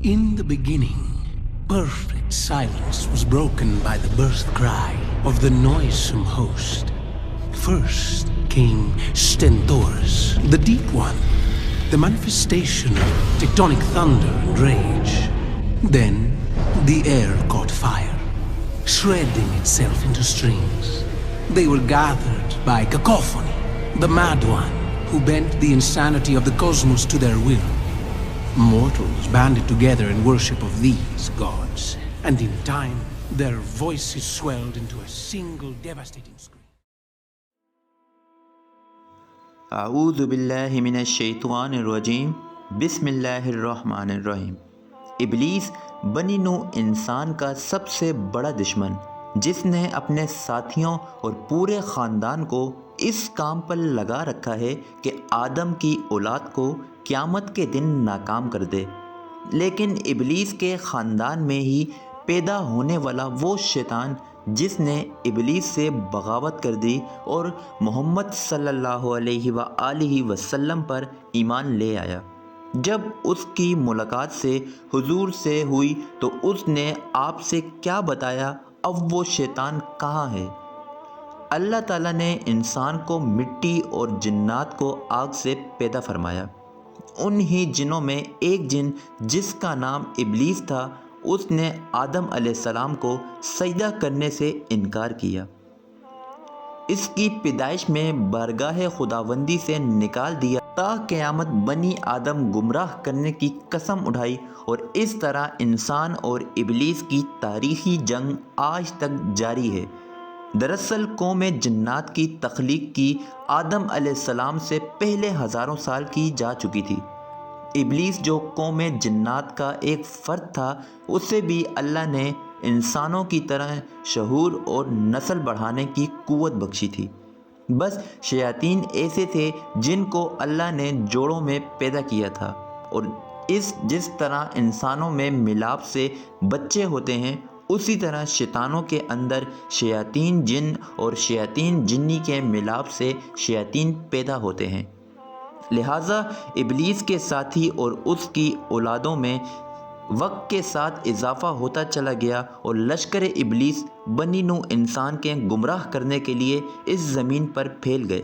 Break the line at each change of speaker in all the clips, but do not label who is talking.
In the beginning, perfect silence was broken by the birth cry of the noisome host. First came Stentorus, the Deep One, the manifestation of tectonic thunder and rage. Then the air caught fire, shredding itself into strings. They were gathered by Cacophony, the Mad One, who bent the insanity of the cosmos to their will. Mortals banded together in worship of these gods, and in time, their voices swelled into a single devastating scream.
اعوذ باللہ من الشیطان الرجیم بسم اللہ الرحمن الرحیم۔ ابلیس بنی نوع انسان کا سب سے بڑا دشمن، جس نے اپنے ساتھیوں اور پورے خاندان کو اس کام پر لگا رکھا ہے کہ آدم کی اولاد کو قیامت کے دن ناکام کر دے۔ لیکن ابلیس کے خاندان میں ہی پیدا ہونے والا وہ شیطان جس نے ابلیس سے بغاوت کر دی اور محمد صلی اللہ علیہ وآلہ وسلم پر ایمان لے آیا، جب اس کی ملاقات سے حضور سے ہوئی تو اس نے آپ سے کیا بتایا؟ اب وہ شیطان کہاں ہے؟ اللہ تعالیٰ نے انسان کو مٹی اور جنات کو آگ سے پیدا فرمایا۔ انہی جنوں میں ایک جن جس کا نام ابلیس تھا، اس نے آدم علیہ السلام کو سجدہ کرنے سے انکار کیا۔ اس کی پیدائش میں بارگاہ خداوندی سے نکال دیا تا قیامت بنی آدم گمراہ کرنے کی قسم اٹھائی، اور اس طرح انسان اور ابلیس کی تاریخی جنگ آج تک جاری ہے۔ دراصل قوم جنات کی تخلیق کی آدم علیہ السلام سے پہلے ہزاروں سال کی جا چکی تھی۔ ابلیس جو قوم جنات کا ایک فرد تھا، اسے بھی اللہ نے انسانوں کی طرح شعور اور نسل بڑھانے کی قوت بخشی تھی۔ بس شیاطین ایسے تھے جن کو اللہ نے جوڑوں میں پیدا کیا تھا، اور جس طرح انسانوں میں ملاپ سے بچے ہوتے ہیں، اسی طرح شیطانوں کے اندر شیاطین جن اور شیاطین جنی کے ملاپ سے شیاطین پیدا ہوتے ہیں۔ لہٰذا ابلیس کے ساتھی اور اس کی اولادوں میں وقت کے ساتھ اضافہ ہوتا چلا گیا، اور لشکر ابلیس بنی نوع انسان کے گمراہ کرنے کے لیے اس زمین پر پھیل گئے۔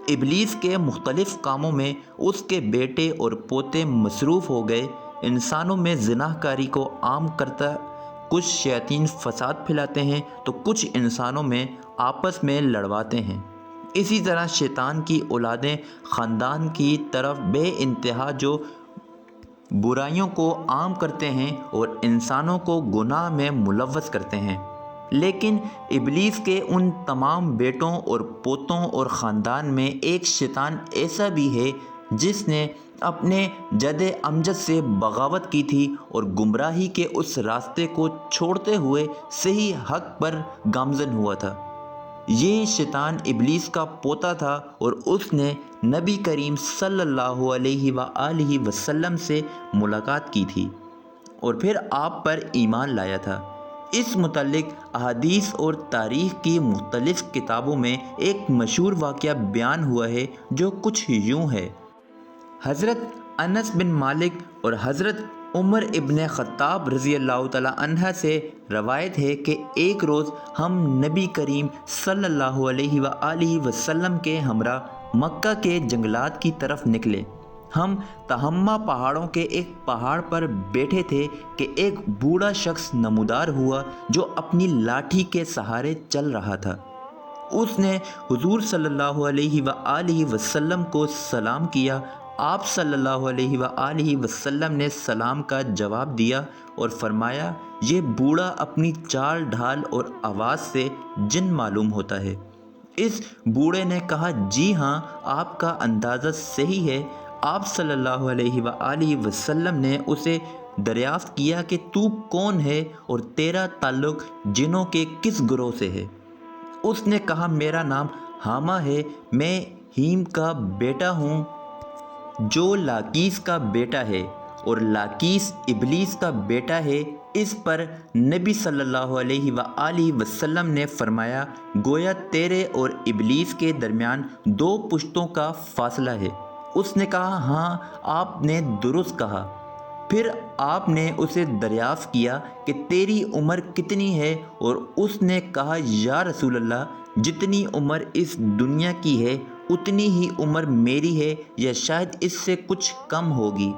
ابلیس کے مختلف کاموں میں اس کے بیٹے اور پوتے مصروف ہو گئے۔ انسانوں میں زنا کاری کو عام کرتا کچھ شیاطین فساد پھیلاتے ہیں تو کچھ انسانوں میں آپس میں لڑواتے ہیں۔ اسی طرح شیطان کی اولادیں خاندان کی طرف بے انتہا جو برائیوں کو عام کرتے ہیں اور انسانوں کو گناہ میں ملوث کرتے ہیں۔ لیکن ابلیس کے ان تمام بیٹوں اور پوتوں اور خاندان میں ایک شیطان ایسا بھی ہے جس نے اپنے جد امجد سے بغاوت کی تھی اور گمراہی کے اس راستے کو چھوڑتے ہوئے صحیح حق پر گامزن ہوا تھا۔ یہ شیطان ابلیس کا پوتا تھا، اور اس نے نبی کریم صلی اللہ علیہ وآلہ وسلم سے ملاقات کی تھی اور پھر آپ پر ایمان لایا تھا۔ اس متعلق احادیث اور تاریخ کی مختلف کتابوں میں ایک مشہور واقعہ بیان ہوا ہے جو کچھ یوں ہے۔ حضرت انس بن مالک اور حضرت عمر ابن خطاب رضی اللہ تعالی عنہ سے روایت ہے کہ ایک روز ہم نبی کریم صلی اللہ علیہ وآلہ وسلم کے ہمراہ مکہ کے جنگلات کی طرف نکلے۔ ہم تہمہ پہاڑوں کے ایک پہاڑ پر بیٹھے تھے کہ ایک بوڑھا شخص نمودار ہوا جو اپنی لاٹھی کے سہارے چل رہا تھا۔ اس نے حضور صلی اللہ علیہ وآلہ وسلم کو سلام کیا۔ آپ صلی اللہ علیہ وآلہ وسلم نے سلام کا جواب دیا اور فرمایا، یہ بوڑھا اپنی چال ڈھال اور آواز سے جن معلوم ہوتا ہے۔ اس بوڑھے نے کہا، جی ہاں، آپ کا اندازہ صحیح ہے۔ آپ صلی اللہ علیہ وآلہ وسلم نے اسے دریافت کیا کہ تو کون ہے اور تیرا تعلق جنوں کے کس گروہ سے ہے؟ اس نے کہا، میرا نام حامہ ہے، میں ہیم کا بیٹا ہوں جو لاکیس کا بیٹا ہے، اور لاکیس ابلیس کا بیٹا ہے۔ اس پر نبی صلی اللہ علیہ وآلہ وسلم نے فرمایا، گویا تیرے اور ابلیس کے درمیان 2 پشتوں کا فاصلہ ہے۔ اس نے کہا، ہاں، آپ نے درست کہا۔ پھر آپ نے اسے دریافت کیا کہ تیری عمر کتنی ہے، اور اس نے کہا یا رسول اللہ جتنی عمر اس دنیا کی ہے اتنی ہی عمر میری ہے، یا شاید اس سے کچھ کم ہوگی۔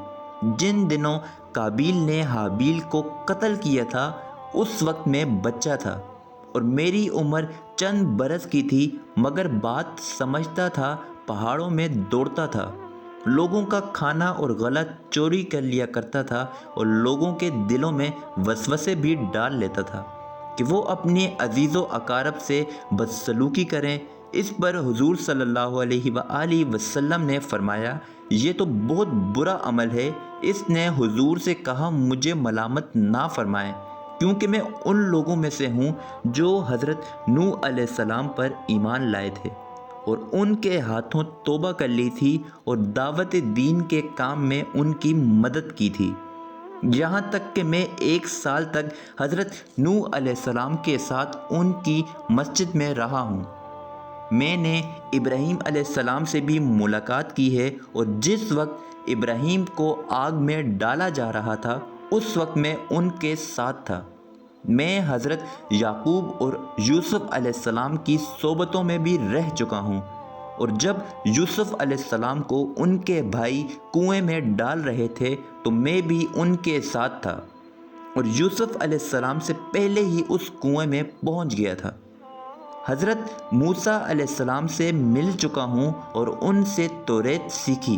جن دنوں قابیل نے حابیل کو قتل کیا تھا اس وقت میں بچہ تھا، اور میری عمر چند برس کی تھی، مگر بات سمجھتا تھا، پہاڑوں میں دوڑتا تھا، لوگوں کا کھانا اور غلط چوری کر لیا کرتا تھا، اور لوگوں کے دلوں میں وسوسے بھی ڈال لیتا تھا کہ وہ اپنے عزیز و اقارب سے بدسلوکی کریں۔ اس پر حضور صلی اللہ علیہ وآلہ وسلم نے فرمایا یہ تو بہت برا عمل ہے۔ اس نے حضور سے کہا مجھے ملامت نہ فرمائیں، کیونکہ میں ان لوگوں میں سے ہوں جو حضرت نوح علیہ السلام پر ایمان لائے تھے اور ان کے ہاتھوں توبہ کر لی تھی اور دعوت دین کے کام میں ان کی مدد کی تھی، یہاں تک کہ میں 1 سال تک حضرت نوح علیہ السلام کے ساتھ ان کی مسجد میں رہا ہوں۔ میں نے ابراہیم علیہ السلام سے بھی ملاقات کی ہے، اور جس وقت ابراہیم کو آگ میں ڈالا جا رہا تھا اس وقت میں ان کے ساتھ تھا۔ میں حضرت یعقوب اور یوسف علیہ السلام کی صحبتوں میں بھی رہ چکا ہوں، اور جب یوسف علیہ السلام کو ان کے بھائی کنویں میں ڈال رہے تھے تو میں بھی ان کے ساتھ تھا، اور یوسف علیہ السلام سے پہلے ہی اس کنویں میں پہنچ گیا تھا۔ حضرت موسیٰ علیہ السلام سے مل چکا ہوں اور ان سے توریت سیکھی،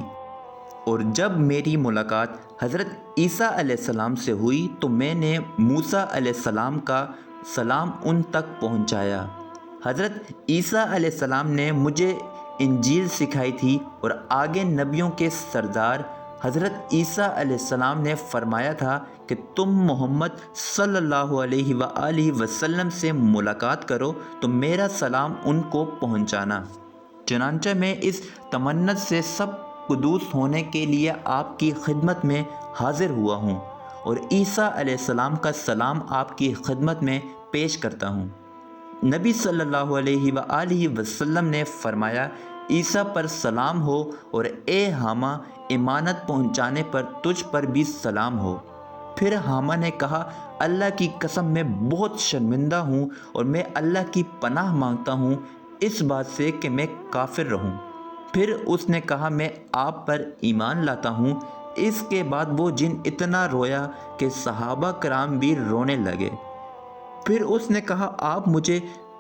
اور جب میری ملاقات حضرت عیسیٰ علیہ السلام سے ہوئی تو میں نے موسیٰ علیہ السلام کا سلام ان تک پہنچایا۔ حضرت عیسیٰ علیہ السلام نے مجھے انجیل سکھائی تھی، اور آگے نبیوں کے سردار حضرت عیسیٰ علیہ السلام نے فرمایا تھا کہ تم محمد صلی اللہ علیہ وآلہ وسلم سے ملاقات کرو تو میرا سلام ان کو پہنچانا۔ چنانچہ میں اس تمنت سے سب قدوس ہونے کے لیے آپ کی خدمت میں حاضر ہوا ہوں، اور عیسیٰ علیہ السلام کا سلام آپ کی خدمت میں پیش کرتا ہوں۔ نبی صلی اللہ علیہ وآلہ وسلم نے فرمایا عیسیٰ پر سلام ہو، اور اے حامہ امانت پہنچانے پر تجھ پر بھی سلام ہو۔ پھر حامہ نے کہا اللہ کی قسم میں بہت شرمندہ ہوں، اور میں اللہ کی پناہ مانگتا ہوں اس بات سے کہ میں کافر رہوں۔ پھر اس نے کہا میں آپ پر ایمان لاتا ہوں۔ اس کے بعد وہ جن اتنا رویا کہ صحابہ کرام بھی رونے لگے۔ پھر اس نے کہا آپ مجھے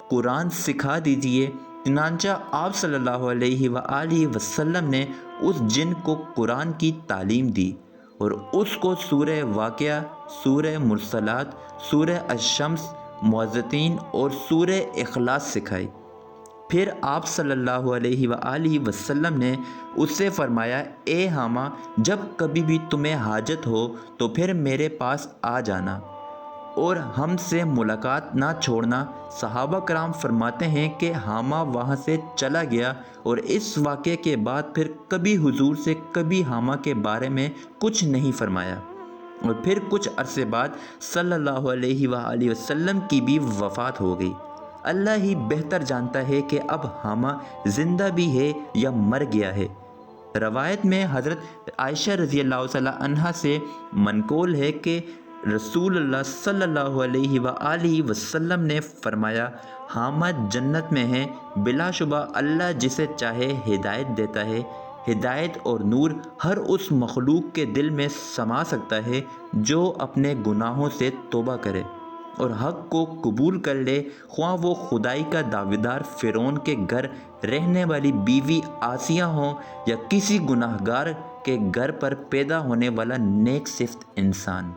قرآن سکھا دیجئے۔ چنانچہ آپ صلی اللہ علیہ وآلہ وسلم نے اس جن کو قرآن کی تعلیم دی، اور اس کو سورہ واقعہ، سورہ مرسلات، سورہ الشمس، معوذتین اور سورہ اخلاص سکھائی۔ پھر آپ صلی اللہ علیہ وآلہ وسلم نے اس سے فرمایا اے حامہ جب کبھی بھی تمہیں حاجت ہو تو پھر میرے پاس آ جانا، اور ہم سے ملاقات نہ چھوڑنا۔ صحابہ کرام فرماتے ہیں کہ حامہ وہاں سے چلا گیا، اور اس واقعے کے بعد پھر کبھی حضور سے کبھی حامہ کے بارے میں کچھ نہیں فرمایا، اور پھر کچھ عرصے بعد صلی اللہ علیہ وآلہ وسلم کی بھی وفات ہو گئی۔ اللہ ہی بہتر جانتا ہے کہ اب حامہ زندہ بھی ہے یا مر گیا ہے۔ روایت میں حضرت عائشہ رضی اللہ تعالی عنہا سے منقول ہے کہ رسول اللہ صلی اللہ علیہ وآلہ وسلم نے فرمایا حامہ جنت میں ہیں، بلا شبہ اللہ جسے چاہے ہدایت دیتا ہے۔ ہدایت اور نور ہر اس مخلوق کے دل میں سما سکتا ہے جو اپنے گناہوں سے توبہ کرے اور حق کو قبول کر لے، خواہ وہ خدائی کا دعویدار فرعون کے گھر رہنے والی بیوی آسیہ ہوں یا کسی گناہگار کے گھر پر پیدا ہونے والا نیک صفت انسان۔